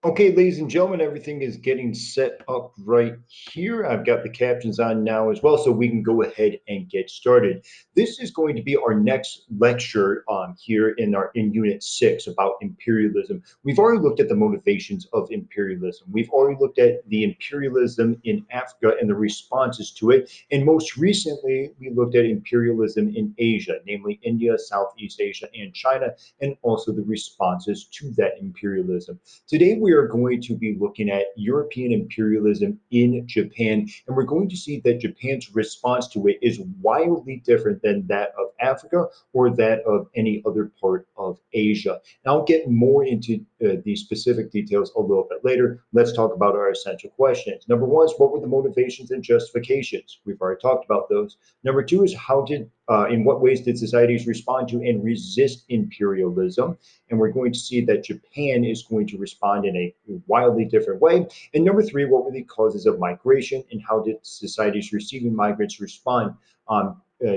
Okay, ladies and gentlemen, everything is getting set up right here. I've got the captions on now as well, so we can go ahead and get started. This is going to be our next lecture here in Unit 6 about imperialism. We've already looked at the motivations of imperialism. We've already looked at the imperialism in Africa and the responses to it. And most recently, we looked at imperialism in Asia, namely India, Southeast Asia, and China, and also the responses to that imperialism. Today, we are going to be looking at European imperialism in Japan, and we're going to see that Japan's response to it is wildly different than that of Africa or that of any other part of Asia. And I'll get more into the specific details a little bit later. Let's talk about our essential questions. Number one is, what were the motivations and justifications? We've already talked about those. Number two is, in what ways did societies respond to and resist imperialism? And we're going to see that Japan is going to respond in a wildly different way. And number three, what were the causes of migration and how did societies receiving migrants respond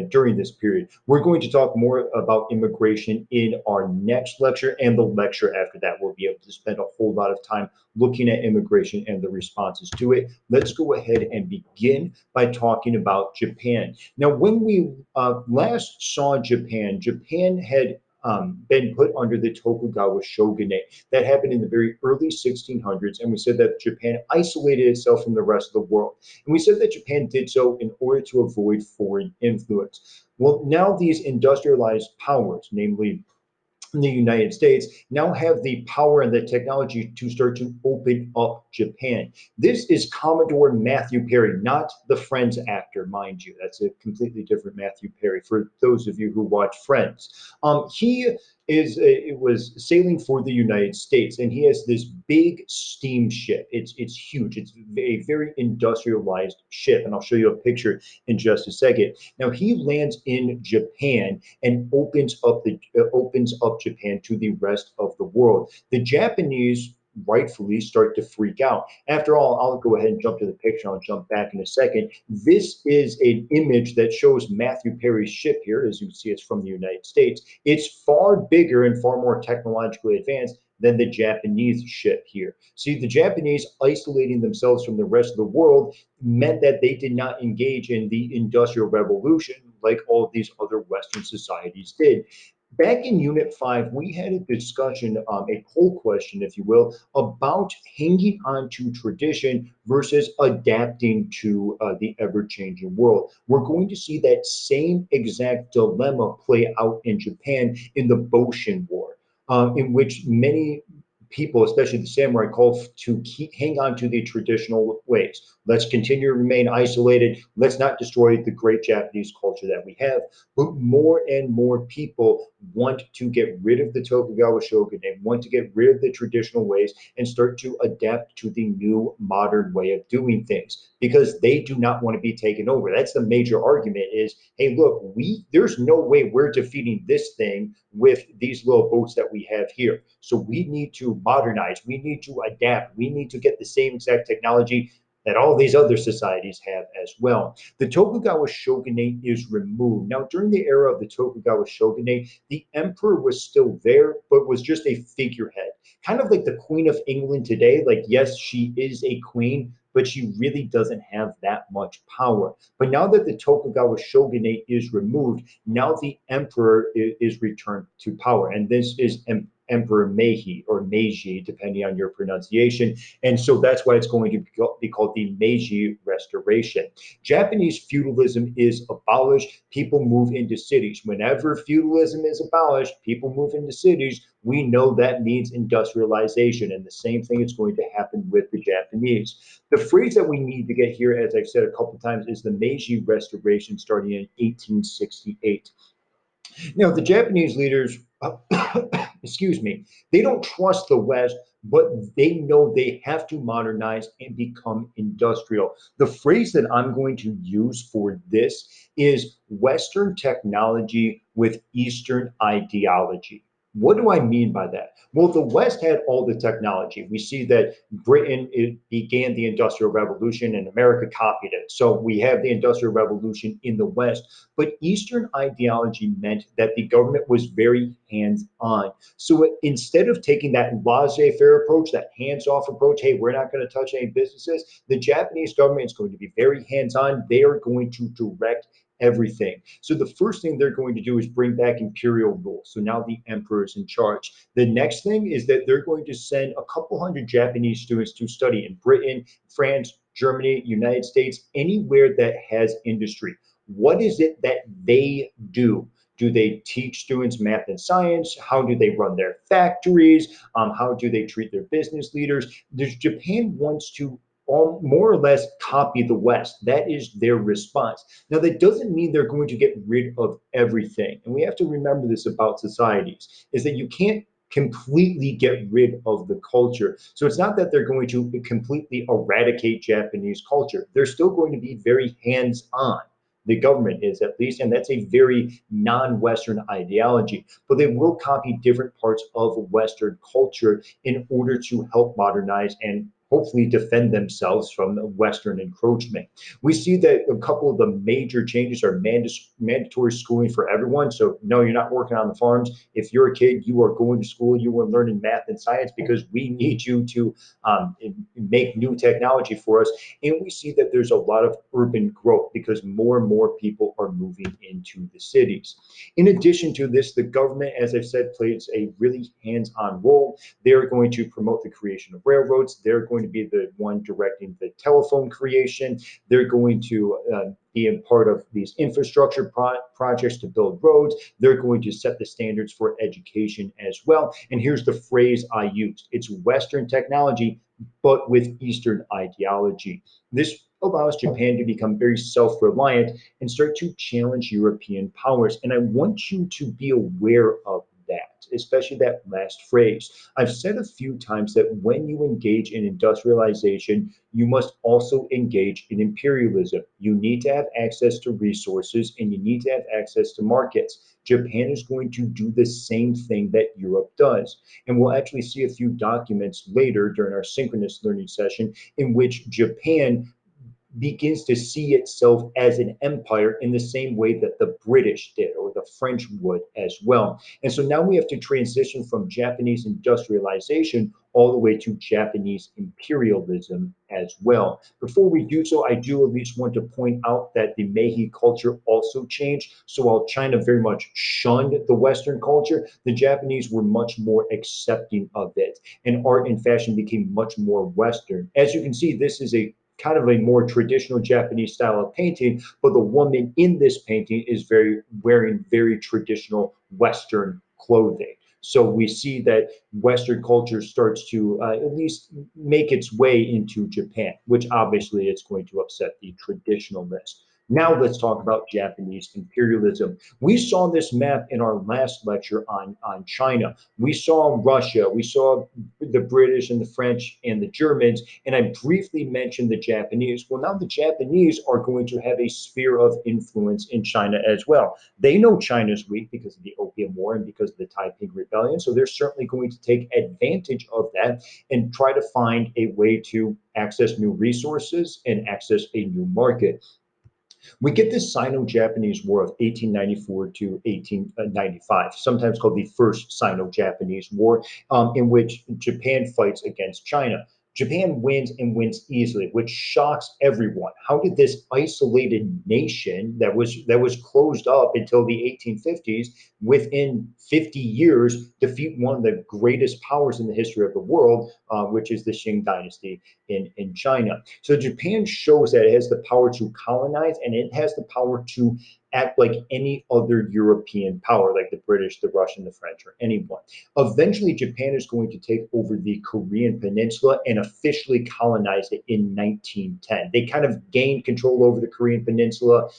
during this period? We're going to talk more about immigration in our next lecture, and the lecture after that. We'll be able to spend a whole lot of time looking at immigration and the responses to it. Let's go ahead and begin by talking about Japan. Now, when we last saw Japan, Japan had been put under the Tokugawa shogunate. That happened in the very early 1600s, and we said that Japan isolated itself from the rest of the world. And we said that Japan did so in order to avoid foreign influence. Well, now these industrialized powers, namely in the United States, now have the power and the technology to start to open up Japan. This is Commodore Matthew Perry, not the Friends actor, mind you. That's a completely different Matthew Perry for those of you who watch Friends. It was sailing for the United States, and he has this big steamship. It's huge. It's a very industrialized ship, and I'll show you a picture in just a second. Now he lands in Japan and opens up Japan to the rest of the world. The Japanese rightfully start to freak out. After all, I'll go ahead and jump to the picture. I'll jump back in a second. This is an image that shows Matthew Perry's ship here. As you see, it's from the United States. It's far bigger and far more technologically advanced than the Japanese ship here. See, the Japanese isolating themselves from the rest of the world meant that they did not engage in the Industrial Revolution like all of these other Western societies did. Back in Unit 5, we had a discussion, a poll question, if you will, about hanging on to tradition versus adapting to the ever changing world. We're going to see that same exact dilemma play out in Japan in the Boshin War, in which many people, especially the samurai, call to hang on to the traditional ways. Let's continue to remain isolated. Let's not destroy the great Japanese culture that we have. But more and more people want to get rid of the Tokugawa shogunate, want to get rid of the traditional ways, and start to adapt to the new modern way of doing things because they do not want to be taken over. That's the major argument is, hey, look, there's no way we're defeating this thing with these little boats that we have here. So we need to modernize, we need to adapt, we need to get the same exact technology that all these other societies have as well. The Tokugawa shogunate is removed. Now, during the era of the Tokugawa shogunate, the emperor was still there, but was just a figurehead, kind of like the Queen of England today. Like, yes, she is a queen, but she really doesn't have that much power. But now that the Tokugawa shogunate is removed, now the emperor is returned to power. And this is Emperor Meiji or Meiji, depending on your pronunciation. And so that's why it's going to be called the Meiji Restoration. Japanese feudalism is abolished. People move into cities. Whenever feudalism is abolished, people move into cities. We know that means industrialization. And the same thing is going to happen with the Japanese. The phrase that we need to get here, as I've said a couple times, is the Meiji Restoration starting in 1868. Now, the Japanese leaders, excuse me, they don't trust the West, but they know they have to modernize and become industrial. The phrase that I'm going to use for this is Western technology with Eastern ideology. What do I mean by that? Well, the West had all the technology. We see that Britain it began the Industrial Revolution and America copied it. So we have the Industrial Revolution in the West. But Eastern ideology meant that the government was very hands on. So instead of taking that laissez faire approach, that hands off approach, hey, we're not going to touch any businesses, the Japanese government is going to be very hands on. They are going to direct everything. So the first thing they're going to do is bring back imperial rule. So now the emperor is in charge. The next thing is that they're going to send a couple hundred Japanese students to study in Britain, France, Germany, United States, anywhere that has industry. What is it that they do? Do they teach students math and science? How do they run their factories? How do they treat their business leaders? Japan wants to all more or less copy the West. That is their response. Now, that doesn't mean they're going to get rid of everything. And we have to remember this about societies, is that you can't completely get rid of the culture. So it's not that they're going to completely eradicate Japanese culture. They're still going to be very hands-on. The government is at least, and that's a very non-Western ideology. But they will copy different parts of Western culture in order to help modernize and hopefully defend themselves from Western encroachment. We see that a couple of the major changes are mandatory schooling for everyone. So, no, you're not working on the farms. If you're a kid, you are going to school, you are learning math and science because we need you to make new technology for us. And we see that there's a lot of urban growth because more and more people are moving into the cities. In addition to this, the government, as I've said, plays a really hands on role. They're going to promote the creation of railroads. They're going to be the one directing the telephone creation. They're going to be a part of these infrastructure projects to build roads. They're going to set the standards for education as well. And here's the phrase I used: it's Western technology, but with Eastern ideology. This allows Japan to become very self reliant and start to challenge European powers. And I want you to be aware of that, especially that last phrase. I've said a few times that when you engage in industrialization, you must also engage in imperialism. You need to have access to resources and you need to have access to markets. Japan is going to do the same thing that Europe does. And we'll actually see a few documents later during our synchronous learning session in which Japan begins to see itself as an empire in the same way that the British did or the French would as well. And so now we have to transition from Japanese industrialization all the way to Japanese imperialism as well. Before we do so, I do at least want to point out that the Meiji culture also changed. So while China very much shunned the Western culture, the Japanese were much more accepting of it. And art and fashion became much more Western. As you can see, this is a kind of a more traditional Japanese style of painting, but the woman in this painting is very wearing very traditional Western clothing. So we see that Western culture starts to at least make its way into Japan, which obviously is going to upset the traditionalists. Now let's talk about Japanese imperialism. We saw this map in our last lecture on China. We saw Russia, we saw the British and the French and the Germans, and I briefly mentioned the Japanese. Well, now the Japanese are going to have a sphere of influence in China as well. They know China's weak because of the Opium War and because of the Taiping Rebellion, so they're certainly going to take advantage of that and try to find a way to access new resources and access a new market. We get this Sino-Japanese War of 1894 to 1895, sometimes called the First Sino-Japanese War, in which Japan fights against China. Japan wins and wins easily, which shocks everyone. How did this isolated nation that was closed up until the 1850s, within 50 years, defeat one of the greatest powers in the history of the world, which is the Qing Dynasty in China? So Japan shows that it has the power to colonize and it has the power to act like any other European power, like the British, the Russian, the French, or anyone. Eventually, Japan is going to take over the Korean Peninsula and officially colonize it in 1910. They kind of gained control over the Korean Peninsula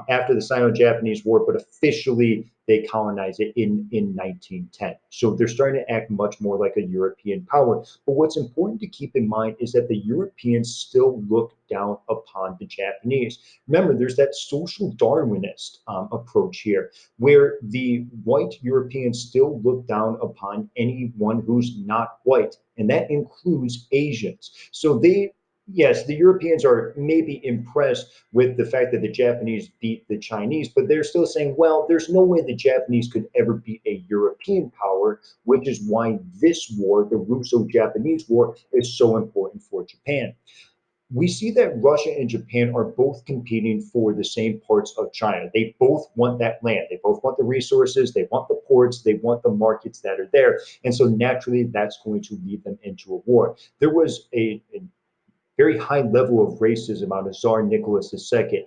after the Sino-Japanese War, but officially they colonized it in 1910. So they're starting to act much more like a European power. But what's important to keep in mind is that the Europeans still look down upon the Japanese. Remember, there's that social Darwinist approach here, where the white Europeans still look down upon anyone who's not white, and that includes Asians. So they, yes, the Europeans are maybe impressed with the fact that the Japanese beat the Chinese, but they're still saying, well, there's no way the Japanese could ever be a European power, which is why this war, the Russo Japanese War, is so important for Japan. We see that Russia and Japan are both competing for the same parts of China. They both want that land. They both want the resources. They want the ports. They want the markets that are there. And so naturally, that's going to lead them into a war. There was a very high level of racism out of Tsar Nicholas II.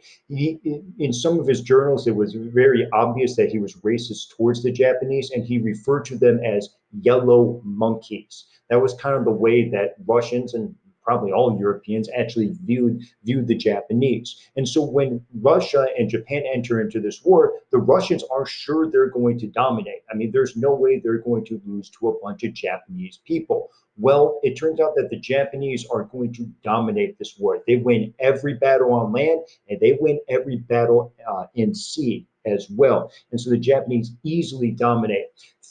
In some of his journals, it was very obvious that he was racist towards the Japanese, and he referred to them as yellow monkeys. That was kind of the way that Russians and probably all Europeans actually viewed the Japanese. And so when Russia and Japan enter into this war, the Russians are sure they're going to dominate. I mean, there's no way they're going to lose to a bunch of Japanese people. Well, it turns out that the Japanese are going to dominate this war. They win every battle on land and they win every battle in sea as well. And so the Japanese easily dominate.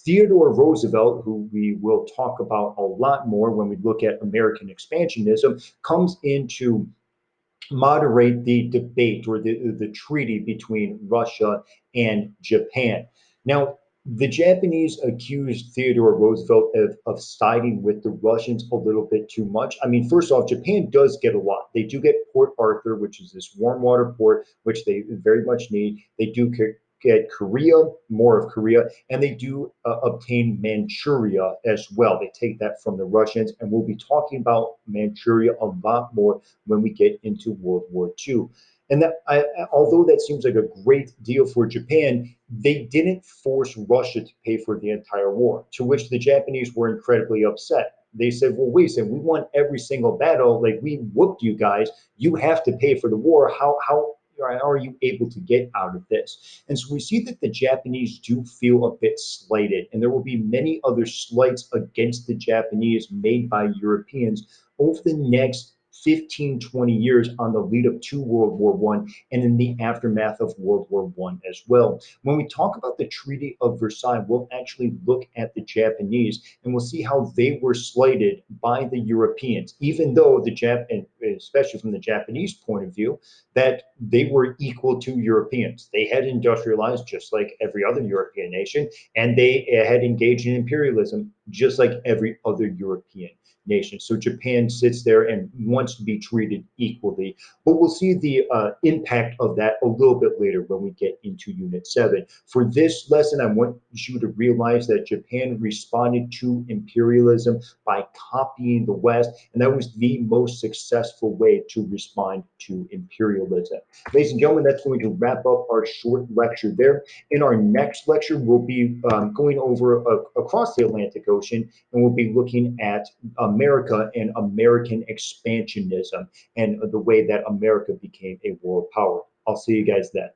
Theodore Roosevelt, who we will talk about a lot more when we look at American expansionism, comes into moderate the debate or the treaty between Russia and Japan. Now, the Japanese accused Theodore Roosevelt of siding with the Russians a little bit too much. I mean, first off, Japan does get a lot. They do get Port Arthur, which is this warm water port, which they very much need. They do get Korea, more of Korea, and they do obtain Manchuria as well. They take that from the Russians, and we'll be talking about Manchuria a lot more when we get into World War II. And although that seems like a great deal for Japan, they didn't force Russia to pay for the entire war, to which the Japanese were incredibly upset. They said, well, wait a second, we won every single battle. Like, we whooped you guys. You have to pay for the war. How are you able to get out of this? And so we see that the Japanese do feel a bit slighted, and there will be many other slights against the Japanese made by Europeans over the next 15, 20 years on the lead up to World War One and in the aftermath of World War One as well. When we talk about the Treaty of Versailles, we'll actually look at the Japanese and we'll see how they were slighted by the Europeans, even though the Jap, especially from the Japanese point of view, that they were equal to Europeans. They had industrialized just like every other European nation, and they had engaged in imperialism just like every other European nation. So Japan sits there and wants to be treated equally. But we'll see the impact of that a little bit later when we get into Unit 7. For this lesson, I want you to realize that Japan responded to imperialism by copying the West, and that was the most successful way to respond to imperialism. Ladies and gentlemen, that's going to wrap up our short lecture there. In our next lecture, we'll be going over across the Atlantic Ocean, and we'll be looking at America and American expansionism and the way that America became a world power. I'll see you guys then.